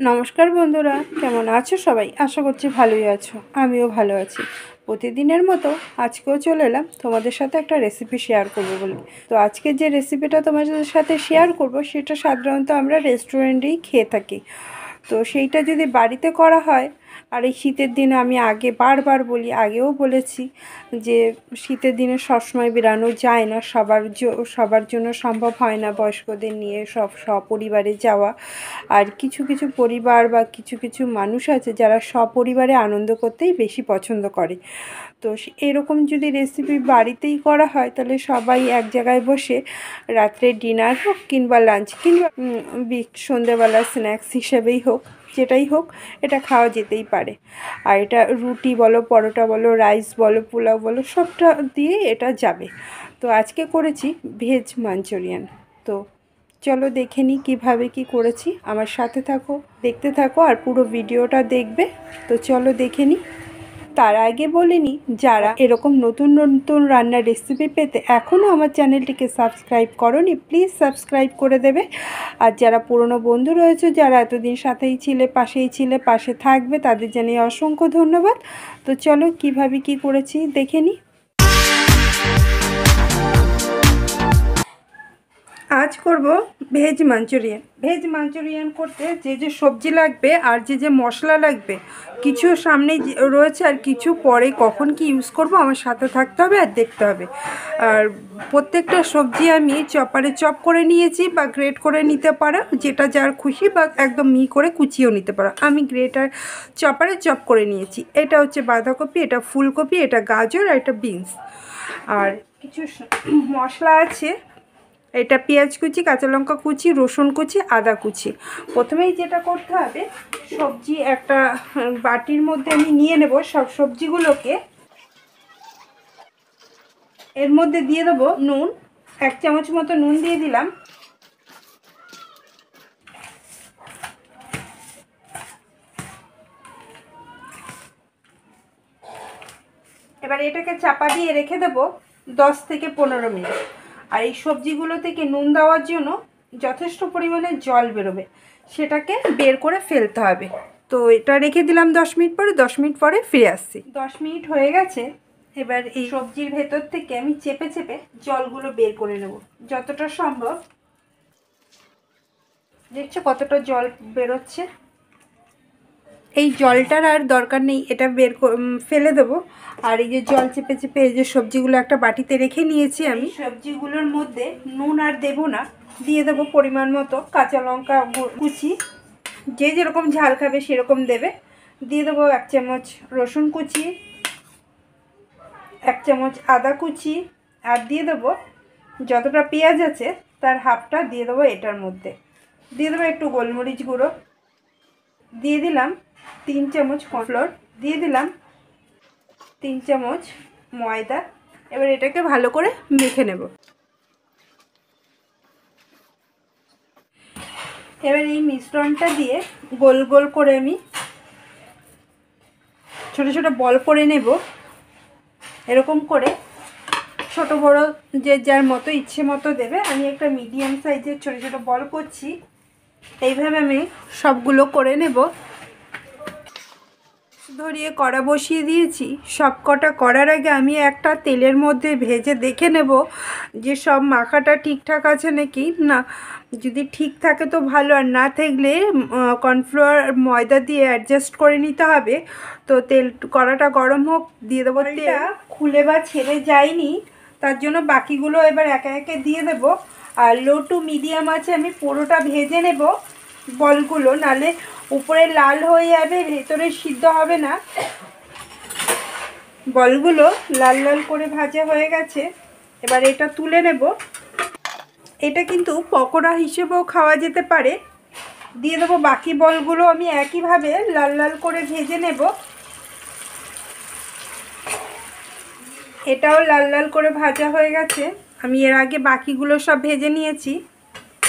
নমস্কার বন্ধুরা, কেমন আছো সবাই? আশা করছি ভালোই আছো। আমিও ভালো আছি। প্রতিদিনের মতো আজকেও চলে এলাম তোমাদের সাথে একটা রেসিপি শেয়ার করবো বলে। তো আজকে যে রেসিপিটা তোমাদের সাথে শেয়ার করব সেটা সাধারণত আমরা রেস্টুরেন্টেই খেয়ে থাকি। তো সেইটা যদি বাড়িতে করা হয়, আর এই শীতের দিনে আমি বারবার বলি, আগেও বলেছি যে শীতের দিনে সবসময় বেরানো যায় না, সবার জন্য সম্ভব হয় না বয়স্কদের নিয়ে সপরিবারে যাওয়া। আর কিছু কিছু পরিবার বা কিছু কিছু মানুষ আছে যারা সপরিবারে আনন্দ করতেই বেশি পছন্দ করে। তো এরকম যদি রেসিপি বাড়িতেই করা হয় তাহলে সবাই এক জায়গায় বসে রাত্রে ডিনার হোক কিংবা লাঞ্চ কিংবা সন্ধ্যেবেলা স্ন্যাক্স হিসেবেই হোক, যেটাই হোক, এটা খাওয়া যেতেই পারে। আর এটা রুটি বলো, পরোটা বলো, রাইস বলো, পোলাও বলো, সবটা দিয়ে এটা যাবে। তো আজকে করেছি ভেজ মাঞ্চুরিয়ান। তো চলো দেখে নিই কীভাবে কী করেছি। আমার সাথে থাকো, দেখতে থাকো আর পুরো ভিডিওটা দেখবে। তো চলো দেখে নিই। তার আগে বলে নিই, যারা এরকম নতুন নতুন রান্নার রেসিপি পেতে এখনও আমার চ্যানেলটিকে সাবস্ক্রাইব করোনি, প্লিজ সাবস্ক্রাইব করে দেবে। আর যারা পুরনো বন্ধু রয়েছে, যারা এতদিন সাথেই পাশে থাকবে, তাদের জানিয়ে অসংখ্য ধন্যবাদ। তো চলো কীভাবে কী করেছি দেখে নিই। আজ করব ভেজ মাঞ্চুরিয়ান করতে যে সবজি লাগবে আর যে মশলা লাগবে, কিছু সামনে রয়েছে আর কিছু পরে কখন কি ইউজ করব আমার সাথে থাকতে হবে আর দেখতে হবে। আর প্রত্যেকটা সবজি আমি চপারে চপ করে নিয়েছি, বা গ্রেট করে নিতে পারো, যেটা যার খুশি, বা একদম করে কুচিয়েও নিতে পারো। আমি চপারে চপ করে নিয়েছি। এটা হচ্ছে বাঁধাকপি, এটা ফুলকপি, এটা গাজর, আর এটা বিনস। আর কিছু মশলা আছে, এটা পেঁয়াজ কুচি, কাঁচা লঙ্কা কুচি, রসুন কুচি, আদা কুচি। প্রথমেই যেটা করতে হবে, সবজি একটা বাটির মধ্যে আমি নিয়ে নেব সব সবজিগুলোকে। এর মধ্যে দিয়ে দেবো নুন, 1 চামচ মতো নুন দিয়ে দিলাম। এবার এটাকে চাপা দিয়ে রেখে দেবো 10 থেকে 15 মিনিট। আর এই সবজিগুলো থেকে নুন দেওয়ার জন্য যথেষ্ট পরিমাণে জল বেরোবে, সেটাকে বের করে ফেলতে হবে। তো এটা রেখে দিলাম 10 মিনিট পরে। 10 মিনিট পরে ফিরে আসছি। 10 মিনিট হয়ে গেছে। এবার এই সবজির ভেতর থেকে আমি চেপে চেপে জলগুলো বের করে নেব যতটা সম্ভব। দেখছো কতটা জল বেরোচ্ছে? এই জলটার আর দরকার নেই, এটা ফেলে দেবো। আর এই যে জল চেপে চেপে এই যে সবজিগুলো একটা বাটিতে রেখে নিয়েছি আমি, সবজিগুলোর মধ্যে নুন আর দেবো না, দিয়ে দেবো পরিমাণ মতো কাঁচা লঙ্কা কুচি, যে যেরকম ঝাল খাবে সেরকম দেবে। দিয়ে দেবো 1 চামচ রসুন কুচি, 1 চামচ আদা কুচি, আর দিয়ে দেবো যতটা পেঁয়াজ আছে তার হাফটা দিয়ে দেবো এটার মধ্যে। দিয়ে দেবো একটু গোলমরিচ গুঁড়ো, দিয়ে দিলাম 3 চামচ কর্নফ্লোর, দিয়ে দিলাম 3 চামচ ময়দা। এবার এটাকে ভালো করে মেখে নেব। এবার এই মিশ্রণটা দিয়ে গোল গোল করে আমি ছোট ছোট বল করে নেব। এরকম করে ছোট বড় যে যার মতো ইচ্ছে মতো দেবে। আমি একটা মিডিয়াম সাইজের ছোট ছোট বল করছি। এইভাবে আমি সবগুলো করে নেব। ধরিয়ে কড়া বসিয়ে দিয়েছি। সব কটা করার আগে আমি একটা তেলের মধ্যে ভেজে দেখে নেব যে সব মাখাটা ঠিকঠাক আছে নাকি না। যদি ঠিক থাকে তো ভালো, আর না থাকলে কর্নফ্লাওয়ার ময়দা দিয়ে অ্যাডজাস্ট করে নিতে হবে। তো কড়াটা গরম হোক, দিয়ে দেবো তেল। খুলে বা ছেড়ে যায়নি, তার জন্য বাকিগুলো এবার একে একে দিয়ে দেব। আর লো টু মিডিয়াম আছে আমি পুরোটা ভেজে নেব বলগুলো, নালে উপরে লাল হয়ে যাবে, ভেতরে সিদ্ধ হবে না। বলগুলো লাল লাল করে ভাজা হয়ে গেছে। এবার এটা তুলে নেব। এটা কিন্তু পকোড়া হিসেবেও খাওয়া যেতে পারে। দিয়ে দেবো বাকি বলগুলো আমি একইভাবে লাল লাল করে ভেজে নেব। এটাও লাল লাল করে ভাজা হয়ে গেছে। আমি এর আগে বাকিগুলো সব ভেজে নিয়েছি।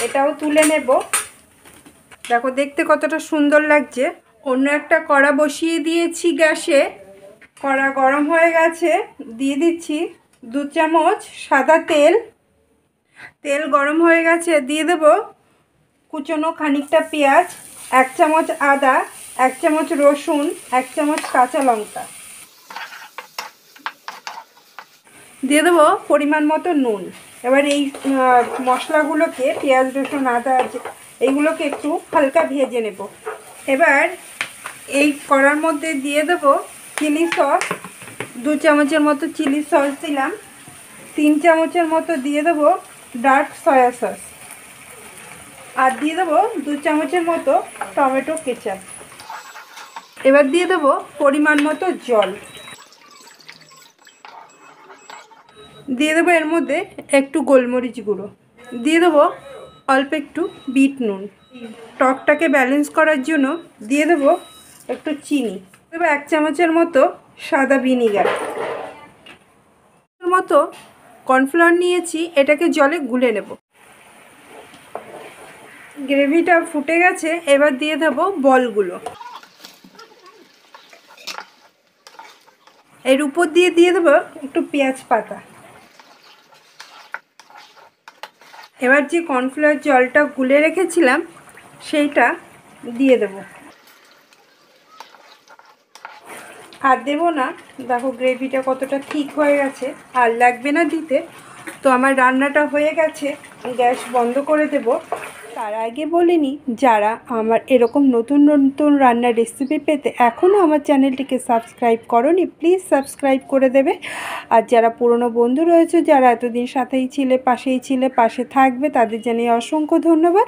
এটাও তুলে নেব। দেখো দেখতে কতটা সুন্দর লাগছে। অন্য একটা কড়া বসিয়ে দিয়েছি গ্যাসে। কড়া গরম হয়ে গেছে। দিয়ে দিচ্ছি 2 চামচ সাদা তেল। তেল গরম হয়ে গেছে, দিয়ে দেব কুচনো খানিকটা পেঁয়াজ। 1 চামচ আদা, 1 চামচ রসুন, 1 চামচ কাঁচা লঙ্কা, দিয়ে দেবো পরিমাণ মতো নুন। এবার এই মশলাগুলোকে, পেঁয়াজ রসুন আদা এইগুলোকে একটু হালকা ভেজে নেব। এবার এই কড়ার মধ্যে দিয়ে দেবো চিলি সস, 2 চামচের মতো চিলি সস দিলাম, 3 চামচের মতো দিয়ে দেবো ডার্ক সয়া সস, আর দিয়ে দেবো 2 চামচের মতো টমেটো কেচাপ। এবার দিয়ে দেবো পরিমাণ মতো জল, দিয়ে দেবো এর মধ্যে একটু গোলমরিচ গুঁড়ো, দিয়ে দেবো অল্প একটু বিট নুন, টকটাকে ব্যালেন্স করার জন্য দিয়ে দেবো একটু চিনি, দেবো 1 চামচের মতো সাদা ভিনিগার, মতো কর্নফ্লাওয়ার নিয়েছি, এটাকে জলে গুলে নেব। গ্রেভিটা ফুটে গেছে, এবার দিয়ে দেবো বলগুলো, এর উপর দিয়ে দেবো একটু পেঁয়াজ পাতা। এবার যে কর্নফ্লাওয়ার জলটা গুলে রেখেছিলাম সেইটা দিয়ে দেব, আর দেবো না। দেখো গ্রেভিটা কতটা ঠিক হয়ে গেছে, আর লাগবে না দিতে। তো আমার রান্নাটা হয়ে গেছে, গ্যাস বন্ধ করে দেব। তার আগে বলিনি, যারা আমার এরকম নতুন নতুন রান্নার রেসিপি পেতে এখনও আমার চ্যানেলটিকে সাবস্ক্রাইব করোনি, প্লিজ সাবস্ক্রাইব করে দেবে। আর যারা পুরনো বন্ধু রয়েছে, যারা এতদিন সাথেই ছিলে, পাশেই ছিলে, পাশে থাকবে, তাদের জানিয়ে অসংখ্য ধন্যবাদ।